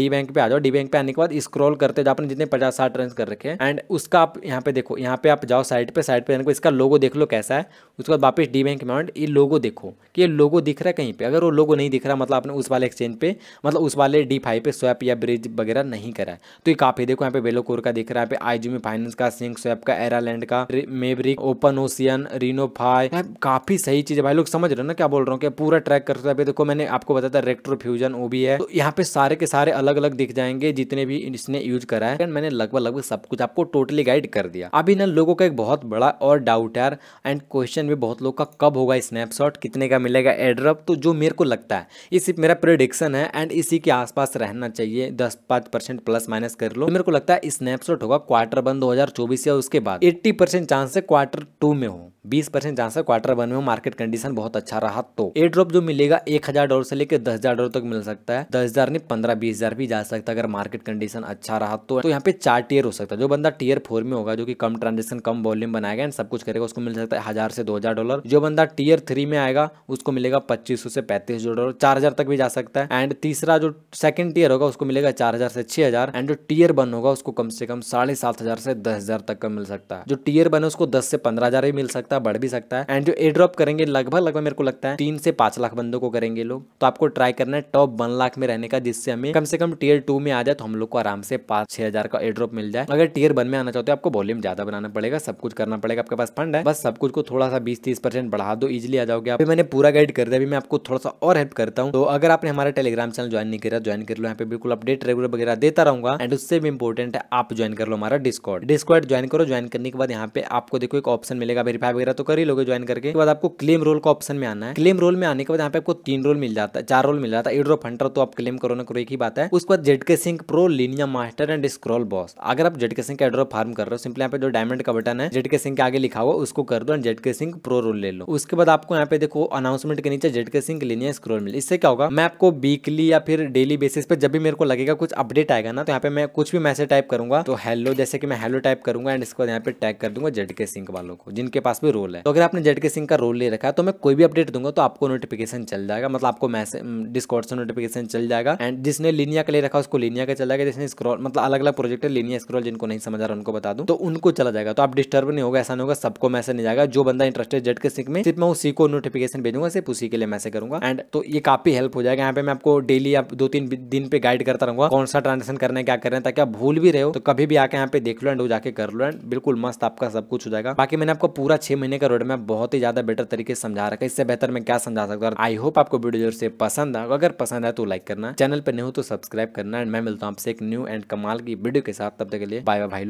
बैंक पे आ जाओ। डी बैंक पे आने के बाद स्क्रॉल करते जाओ, आपने जितने 50-60 रन कर रखे हैं एंड उसका आप यहाँ पे देखो, यहाँ पे आप जाओ साइड पे इसका लोगो देख लो कैसा है। उसके बाद वापस डी बैंक में ये लोगो देखो कि ये लोगो दिख रहा है कहीं पे। अगर वो लोगो नहीं दिख रहा, मतलब आपने उस वाले एक्सचेंज पे, मतलब उस वाले D5 पे स्वैप या ब्रिज वगैरह नहीं करा है। तो ये काफी देखो यहाँ पे वेलोकोर का दिख रहा है, यहाँ पे आईजीमी फाइनेंस का, सिंक स्वैप का, एरालैंड का, मेवरिक, ओपन ओशियन, रिनोफाई, काफी सही चीज है भाई लोग, समझ रहे हो ना क्या बोल रहा हूँ, क्या पूरा ट्रैक कर सकते हैं। देखो मैंने आपको बताया था रेक्ट्रो फ्यूजन वो भी है। तो यहाँ पे सारे के सारे अलग अलग दिख जाएंगे जितने भी इसने यूज करा है। मैंने लगभग सब कुछ आपको टोटली गाइड कर दिया। अभी ना लोगों का एक बहुत बड़ा और डाउट है एंड क्वेश्चन भी बहुत लोग का, कब होगा स्नैपशॉट, कितने का मिलेगा एयरड्रॉप। तो जो मेरे को लगता है, ये सिर्फ मेरा प्रेडिक्शन है एंड इसी के आसपास रहना चाहिए, 10-5% प्लस माइनस कर लो। तो मेरे को लगता है स्नैपशॉट होगा क्वार्टर 1 2024 या उसके बाद। 80% चांस है क्वार्टर 2 में हो, 20% चांस है क्वार्टर 1 में हो, मार्केट कंडीशन बहुत अच्छा रहा तो। एयर ड्रॉप जो मिलेगा $1000 से लेकर $10,000 तक मिल सकता है, 10,000 नहीं 15-20,000 भी जा सकता है अगर मार्केट कंडीशन अच्छा रहा तो। यहाँ पे 4 टियर हो सकता है। जो बंदा टियर 4 में होगा, जो कि कम ट्रांजेक्शन कम वॉल्यूम बनाएगा एंड सब कुछ करेगा, उसको मिल सकता है $1000 से $2000। जो बंदा टियर 3 में आएगा उसको मिलेगा $2500 से $3500, 4000 तक भी जा सकता है। एंड तीसरा जो सेकंड टियर होगा उसको मिलेगा 4000 से 6000। एंड जो टियर 1 होगा उसको कम से कम 7500 से 10,000 तक का मिल सकता है। जो टियर 1 है उसको 10 से 15,000 भी मिल सकता है, बढ़ भी सकता है। एंड जो एयर ड्रॉप करेंगे लगभग मेरे को लगता है 3 से 5 लाख बंदों को करेंगे लोग। तो आपको ट्राई करना है टॉप 1 लाख में रहने का, जिससे हमें कम से कम टियर 2 में आ जाए तो हम लोग को आराम से 5-6 हजार का एयर ड्रॉप मिल जाए। अगर टियर 1 में आना चाहते हो आपको वॉल्यूम ज्यादा बनाना पड़ेगा, सब कुछ करना पड़ेगा, आपके पास फंड है, बस सब कुछ को थोड़ा सा 20-30% बढ़ा दो, इजिली आ जाओगे आप। मैंने पूरा गाइड कर दिया, अभी मैं आपको थोड़ा सा और हेल्प करता हूँ। तो अगर आपने हमारा टेलीग्राम चैनल ज्वाइन नहीं किया, ज्वाइन कर लो, यहाँ पे बिल्कुल अपडेट रेगुलर वगैरह देता रहूंगा। एंड उससे भी इंपॉर्टेंट है आप ज्वाइन कर लो हमारा डिस्कॉर्ड ज्वाइन करो। ज्वाइन करने के बाद यहाँ पे आपको देखो एक ऑप्शन मिलेगा, वेरीफाई वगैरह तो कर ही लोगे ज्वाइन करके। बाद आपको क्लेम रोल का ऑप्शन में आना है। क्लेम रोल में आने के बाद यहाँ पे आपको 3 रोल मिल जाता है, 4 रोल मिल जाता है। एयर ड्रॉप हंटर तो आप क्लेम करो ना करो एक ही बात है। उसके बाद ZK Sync Pro, Linea Master and Scroll Boss. अगर आप ZK Sync airdrop farm कर रहे हो, सिंपली यहाँ पे जो डायमंड का बटन है जेडके सिंक के आगे लिखा हुआ उसको कर दो एंड जेडके सिंक प्रो रोल ले लो। उसके बाद आपको यहाँ पे देखो अनाउंसमेंट के नीचे जेडके सिंक लिनिया स्क्रॉल मिल। इससे क्या होगा, मैं आपको वीकली या फिर डेली बेसिस पे जब भी मेरे को लगेगा कुछ अपडेट आएगा ना, तो यहाँ पे मैं कुछ भी मैसेज टाइप करूंगा तो हेलो, जैसे कि मैं हेलो टाइप करूंगा एंड इसके बाद यहाँ पे टैग कर दूंगा जेडके सिंक वालों को जिनके पास भी रोल है। तो अगर आपने जेडके सिंक का रोल ले रखा है तो मैं कोई भी अपडेट दूंगा तो आपको नोटिफिकेशन चल जाएगा, मतलब आपको मैसेज डिस्कॉर्ड से नोटिफिकेशन चल जाएगा। एंड जिसने लिनिया का ले रखा उसको लिनिया का चल जाएगा, जिसने स्क्रॉल मतलब अलग अलग प्रोजेक्ट है लिनिया स्क्रॉल, जिनको नहीं समझ आ रहा उनको बता दूं तो उनको चला जाएगा। तो आप डिस्टर्ब नहीं होगा, ऐसा नहीं होगा, सबको मैसेज नहीं जाएगा। जो बंदा इंटरेस्टेड जेडके सिंक में, सिर्फ मैं उसी को नोटिफिकेशन भेजूंगा, सिर्फ उसी के लिए मैसेज करूंगा। एंड तो ये काफी हेल्प हो जाएगा। यहाँ पे मैं आपको डेली आप 2-3 दिन पे गाइड करता रहूंगा कौन सा ट्रांजेक्शन करना है, क्या करना है, ताकि आप भूल भी रहे हो तो कभी भी आके यहाँ पे देख लो एंड वो जाके कर लो एंड बिल्कुल मस्त आपका सब कुछ हो जाएगा। बाकी मैंने आपको पूरा 6 महीने का रोड मैप बहुत ही ज्यादा बेटर तरीके से समझा रखा है, इससे बेहतर मैं क्या समझा सकता हूँ। आई होप आपको वीडियो जरूर से पसंद आएगा, अगर पसंद आए तो लाइक करना, चैनल पे नहीं हो तो सब्सक्राइब करना। एंड मैं मिलता हूँ आपसे एक न्यू एंड कमाल की वीडियो के साथ, तब तक के लिए बाय बाय भाई लोग।